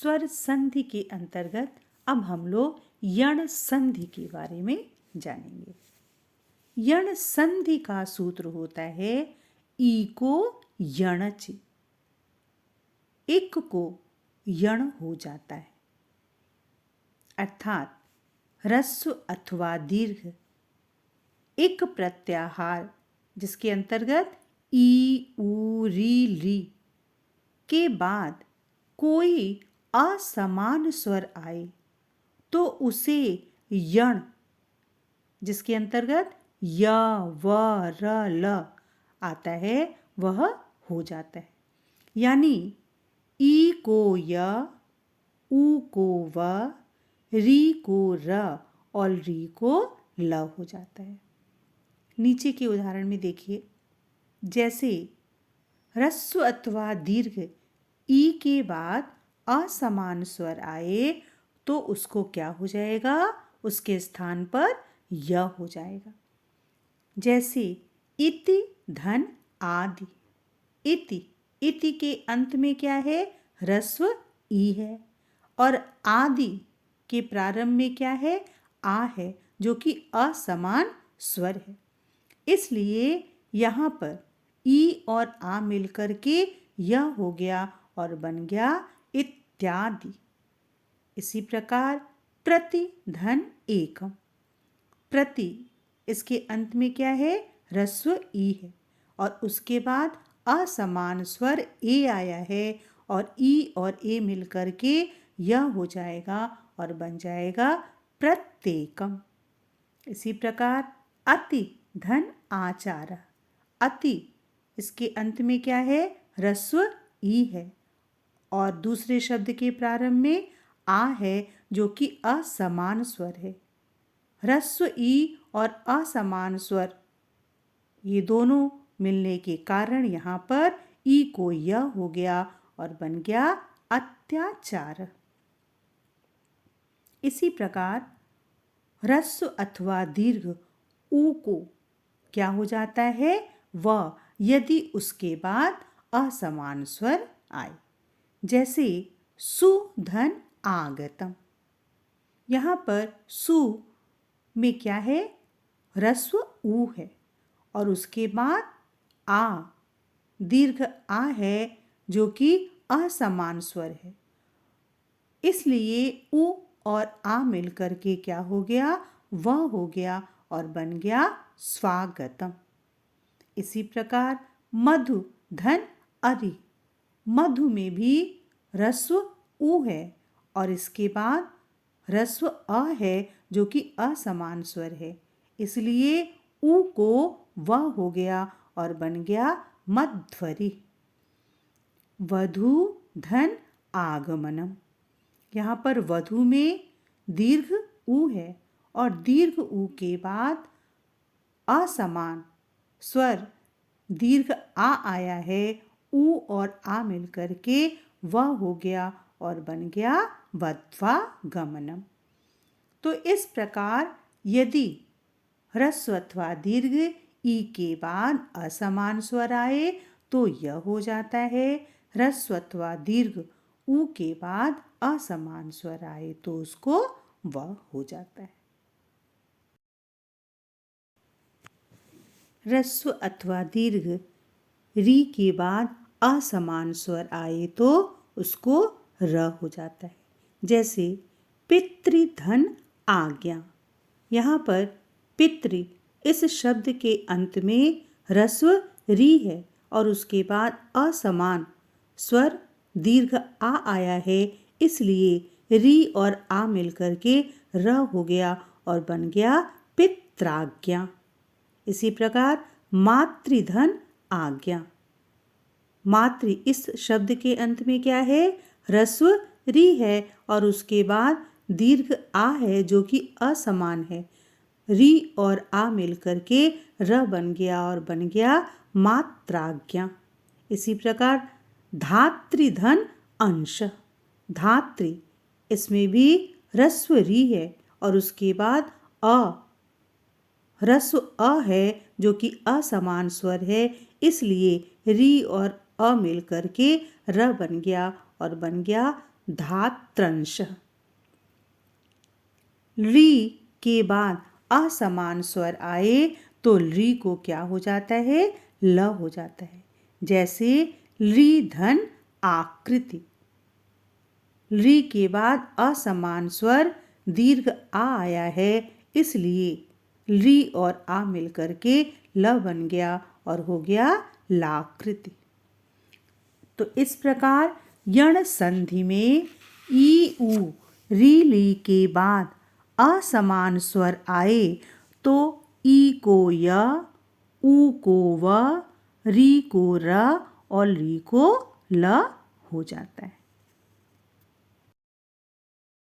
स्वर संधि के अंतर्गत अब हम लोग यण संधि के बारे में जानेंगे। यण संधि का सूत्र होता है ई को यणच, इक को यण हो जाता है, अर्थात ह्रस्व अथवा दीर्घ एक प्रत्याहार जिसके अंतर्गत ई उ री के बाद कोई असमान स्वर आए तो उसे यण, जिसके अंतर्गत य व र ल आता है, वह हो जाता है। यानी ई को य, उ को व, री को र और री को ल हो जाता है। नीचे के उदाहरण में देखिए, जैसे ह्रस्व अथवा दीर्घ ई के बाद असमान स्वर आए तो उसको क्या हो जाएगा, उसके स्थान पर य हो जाएगा। जैसे इति धन आदि, इति के अंत में क्या है, ह्रस्व ई है, और आदि के प्रारंभ में क्या है, आ है, जो कि असमान स्वर है। इसलिए यहाँ पर ई और आ मिलकर के यह हो गया और बन गया इत्यादि। इसी प्रकार प्रति धन एकम, प्रति इसके अंत में क्या है, ह्रस्व ई है, और उसके बाद असमान स्वर ए आया है और ई और ए मिलकर के यह हो जाएगा और बन जाएगा प्रत्येकम। इसी प्रकार अति धन आचार, अति इसके अंत में क्या है, ह्रस्व ई है और दूसरे शब्द के प्रारंभ में आ है, जो कि असमान स्वर है। ह्रस्व ई और असमान स्वर ये दोनों मिलने के कारण यहाँ पर ई को य हो गया और बन गया अत्याचार। इसी प्रकार ह्रस्व अथवा दीर्घ ऊ को क्या हो जाता है, व, यदि उसके बाद असमान स्वर आए। जैसे सुधन आगतम, यहाँ पर सु में क्या है, ह्रस्व ऊ है और उसके बाद आ, दीर्घ आ है, जो कि असमान स्वर है। इसलिए उ और आ मिलकर के क्या हो गया, वह हो गया और बन गया स्वागतम। इसी प्रकार मधु धन अरि, मधु में भी ह्रस्व उ है और इसके बाद ह्रस्व अ है, जो कि असमान स्वर है। इसलिए उ को व हो गया और बन गया मध्वरि। वधु धन आगमनम, यहाँ पर वधु में दीर्घ उ है और दीर्घ उ के बाद असमान स्वर दीर्घ आ आया है, उ और आ मिलकर के वह हो गया और बन गया वध्वा गमनम। तो इस प्रकार यदि ह्रस्व अथवा दीर्घ ई के बाद असमान स्वर आए तो यह हो जाता है, ह्रस्व अथवा दीर्घ उ के बाद असमान स्वर आए तो उसको व हो जाता है। ह्रस्व अथवा दीर्घ री के बाद असमान स्वर आए तो उसको र हो जाता है। जैसे पितृधन आज्ञा, यहाँ पर पितृ इस शब्द के अंत में ह्रस्व री है और उसके बाद असमान स्वर दीर्घ आ आया है, इसलिए री और आ मिलकर के र हो गया और बन गया पित्राज्ञा। इसी प्रकार मातृधन आज्ञा, मातृ इस शब्द के अंत में क्या है, ह्रस्व री है और उसके बाद दीर्घ आ है, जो कि असमान है। री और आ मिलकर के र बन गया और बन गया मात्राज्ञा। इसी प्रकार धातृधन अंश, धातृ इसमें भी ह्रस्व री है और उसके बाद अ, ह्रस्व अ है, जो कि असमान स्वर है, इसलिए री और अ मिलकर के र बन गया और बन गया धात्रंश। री के बाद असमान स्वर आए तो री को क्या हो जाता है? ल हो जाता है। जैसे री धन आकृति। री के बाद असमान स्वर दीर्घ आ आया है, इसलिए री और आ मिलकर के ल बन गया और हो गया लाकृति। तो इस प्रकार यण संधि में ई उ री ली के बाद असमान स्वर आए तो ई को य, उ को व, री को र और ली को ल हो जाता है।